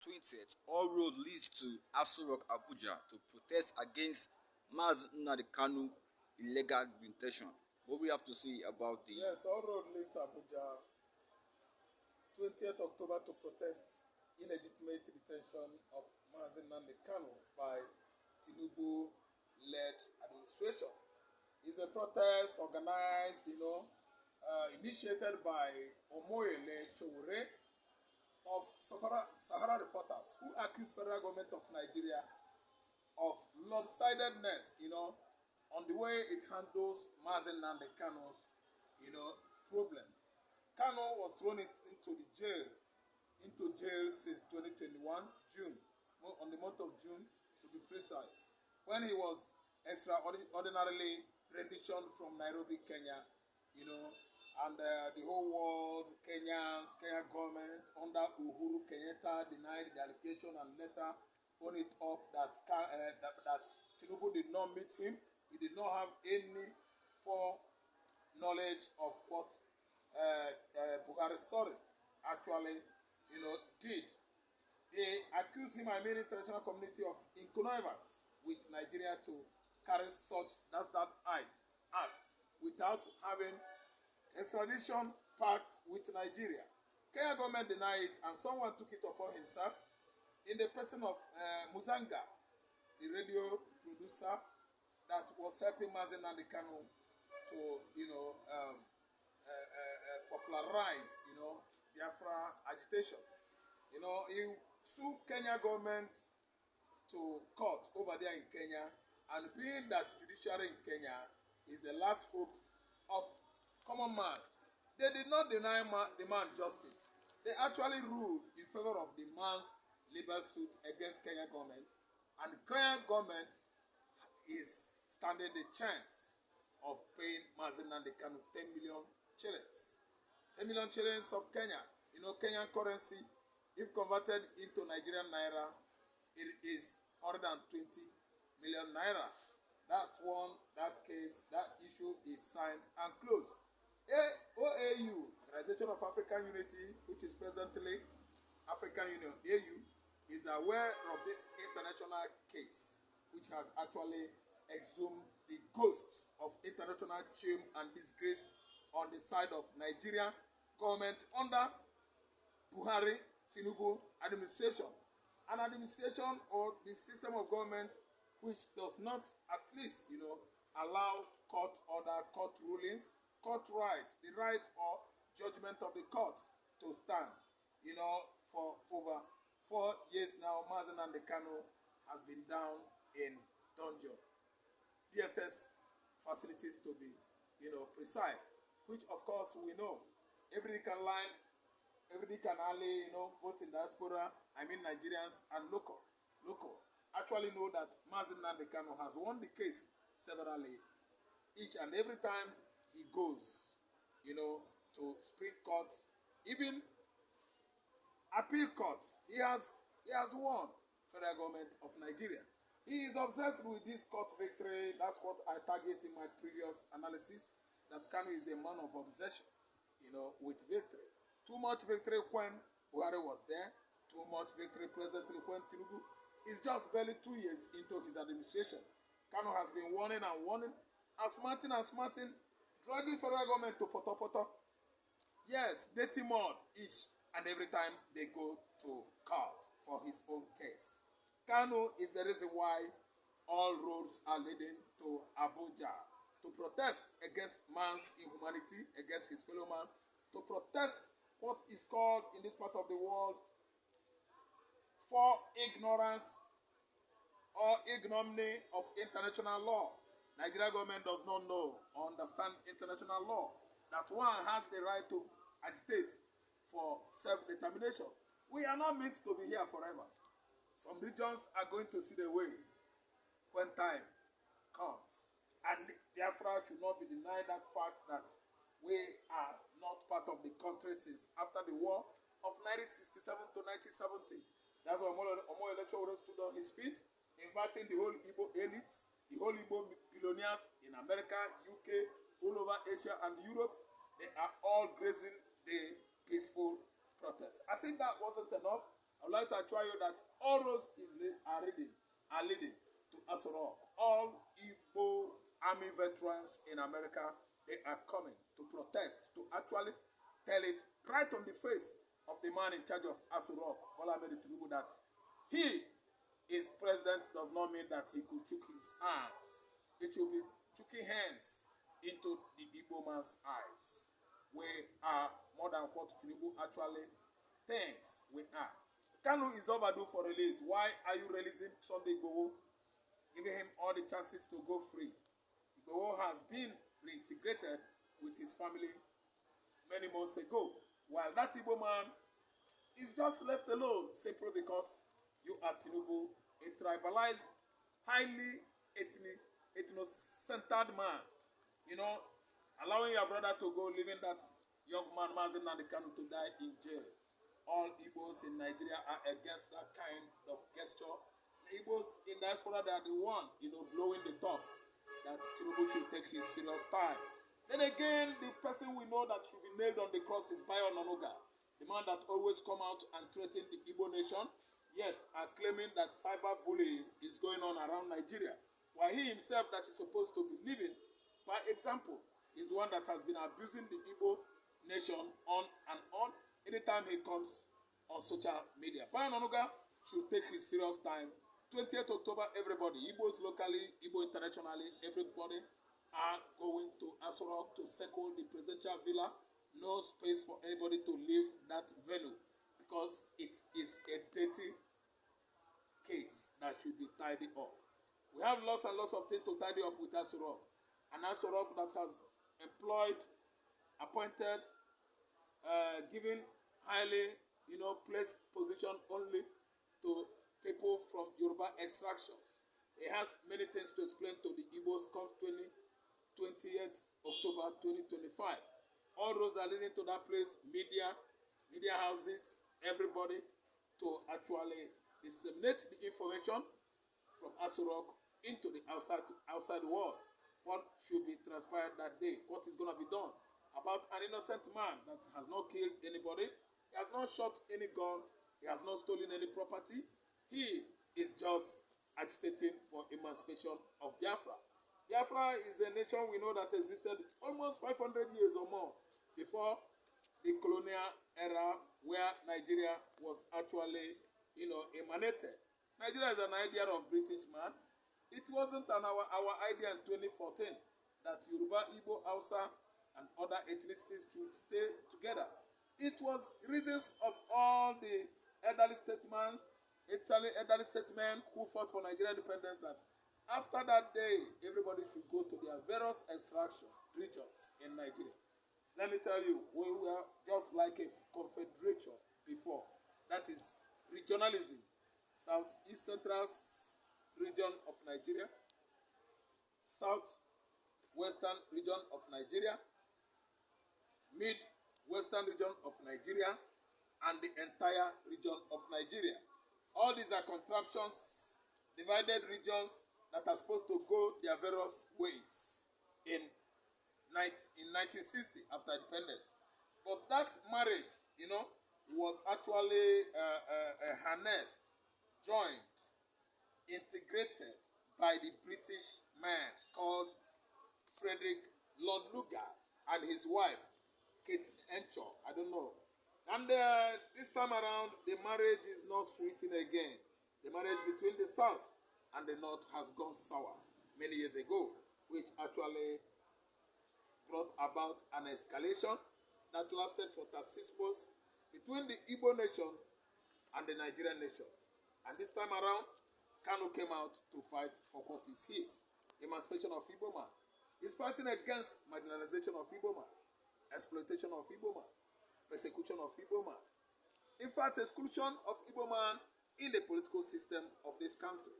20th, all road leads to ASO Abuja to protest against NNAMDI KANU illegal detention. What we have to say about the... Yes, all road leads to Abuja, 20th October, to protest illegitimate detention of NNAMDI KANU by Tinubu-led administration. It's a protest organized, initiated by Omoyele Chowore of Sahara Reporters, who accused federal government of Nigeria of lopsidedness, on the way it handles NNAMDI KANU's, problem. KANU was thrown into jail since 2021, June, on the month of June, to be precise, when he was extraordinarily renditioned from Nairobi, Kenya, and the whole world, Kenya government under Uhuru Kenyatta denied the allegation and later owned it up that Tinubu did not meet him. He did not have any foreknowledge of what Buhari actually, did. They accused him, international community, of in connivance with Nigeria to carry that act without having extradition pact with Nigeria. Kenya government denied it, and someone took it upon himself in the person of Muzanga, the radio producer that was helping NNAMDI KANU to, popularize, Biafra agitation. He sued Kenya government to court over there in Kenya, and being that judiciary in Kenya is the last hope of common man, they did not deny the man justice. They actually ruled in favor of the man's legal suit against Kenya government, and the Kenya government is standing the chance of paying NNAMDI KANU 10 million shillings. 10 million shillings of Kenya. Kenyan currency, if converted into Nigerian naira, it is 120 million naira. That issue is signed and closed. OAU, Organization of African Unity, which is presently African Union, AU, is aware of this international case, which has actually exhumed the ghosts of international shame and disgrace on the side of Nigerian government under Buhari Tinubu administration. An administration or the system of government which does not at least, allow court order, court rulings, court right, the right or judgment of the court to stand. For over 4 years now, NNAMDI KANU has been down in dungeon. DSS facilities to be, precise, which of course we know. Every can alley, both in diaspora, Nigerians and local, actually know that NNAMDI KANU has won the case severally. Each and every time he goes, to Supreme Court, even appeal courts, he has won federal government of Nigeria. He is obsessed with this court victory. That's what I target in my previous analysis, that KANU is a man of obsession, with victory. Too much victory when Buhari was there, too much victory presently when Tinubu is just barely 2 years into his administration. KANU has been warning and warning, and smarting, dragging federal government to poto. Yes, dirty mud each and every time they go to court for his own case. KANU is the reason why all roads are leading to ABUJA, to protest against man's inhumanity, against his fellow man, to protest what is called in this part of the world for ignorance or ignominy of international law. Nigeria government does not know or understand international law, that one has the right to agitate for self-determination. We are not meant to be here forever. Some regions are going to see the way when time comes. And Biafra should not be denied that fact that we are not part of the country since after the war of 1967 to 1970. That's why Omoyele Chowore stood on his feet, inviting the whole Igbo elites, the whole Igbo billionaires in America, UK, all over Asia and Europe. They are all grazing the peaceful protest. As if that wasn't enough, I would like to assure you that all roads are leading to ASO Rock. All Igbo Army veterans in America, they are coming to protest, to actually tell it right on the face of the man in charge of ASO Rock, Bola Ahmed Tinubu, that he is president does not mean that he could chook his arms. It will be choking hands into the Igbo man's eyes. We are more than what Tinubu actually thinks we are. KANU is overdue for release. Why are you releasing Sunday Igboho? Giving him all the chances to go free. Igboho has been reintegrated with his family many months ago, while that Igbo man is just left alone simply because you are Tinubu, a tribalized, highly ethno-centered man. You know, allowing your brother to go, leaving that young man, Mazi Nnamdi Kanu, to die in jail. All Igbos in Nigeria are against that kind of gesture. The Igbos in diaspora, they are the one, blowing the top that Tinubu should take his serious time. Then again, the person we know that should be nailed on the cross is Bayo Onanuga, the man that always come out and threaten the Igbo nation, yet are claiming that cyberbullying is going on around Nigeria, while he himself that is supposed to be living by example is the one that has been abusing the Igbo nation on and on anytime he comes on social media. Bayo Onanuga should take his serious time. 20th October, everybody, Igbos locally, Igbo internationally, everybody are going to ASO Rock to circle the presidential villa. No space for anybody to leave that venue because it is a dirty case that should be tidied up. We have lots and lots of things to tidy up with ASO Rock. An ASO Rock that has employed, appointed, given highly, placed position only to people from Yoruba extractions. It has many things to explain to the Igbos come 20th October 2025. All roads are leading to that place, media houses, everybody, to actually disseminate the information from ASO Rock into the outside world. What should be transpired that day? What is going to be done about an innocent man that has not killed anybody? He has not shot any gun. He has not stolen any property. He is just agitating for emancipation of Biafra. Biafra is a nation we know that existed almost 500 years or more before the colonial era where Nigeria was actually, emanated. Nigeria is an idea of British man. It wasn't our idea in 2014 that Yoruba, Igbo, Hausa, and other ethnicities should stay together. It was reasons of all the elderly statesmen who fought for Nigerian independence that after that day, everybody should go to their various extraction regions in Nigeria. Let me tell you, we were just like a confederation before. That is regionalism. Southeast Central region of Nigeria, Southwestern region of Nigeria, Mid-Western region of Nigeria, and the entire region of Nigeria. All these are contraptions, divided regions that are supposed to go their various ways in 1960 after independence. But that marriage, was actually harnessed, joined, integrated by the British man called Frederick Lord Lugard and his wife, Kate Henshaw. I don't know. And this time around, the marriage is not sweetened again. The marriage between the South and the North has gone sour many years ago, which actually brought about an escalation that lasted for 36 months between the Igbo nation and the Nigerian nation. And this time around, KANU came out to fight for what is his, emancipation of Igbo man. He's fighting against marginalization of Igbo man, exploitation of Igbo man, persecution of Igbo man. In fact, exclusion of Igbo man in the political system of this country.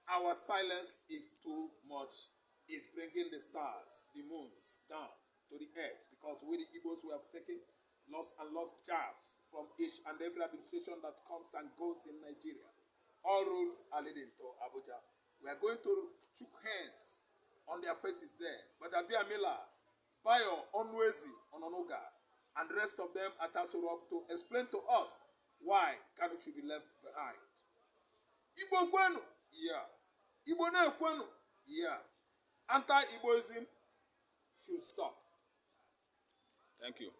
Our silence is too much. It's bringing the stars, the moons down to the earth because we the Igbos we have taken lost jobs from each and every administration that comes and goes in Nigeria. All roads are leading to Abuja. We are going to shook hands on their faces there. But Abia Mila, Bayo, Onwezi, Onanuga, and the rest of them at ASO Rock to explain to us why KANU should be left behind. Igbo kwenu? Yeah. Igbo na kwenu? Yeah. Anti-Igboism should stop. Thank you.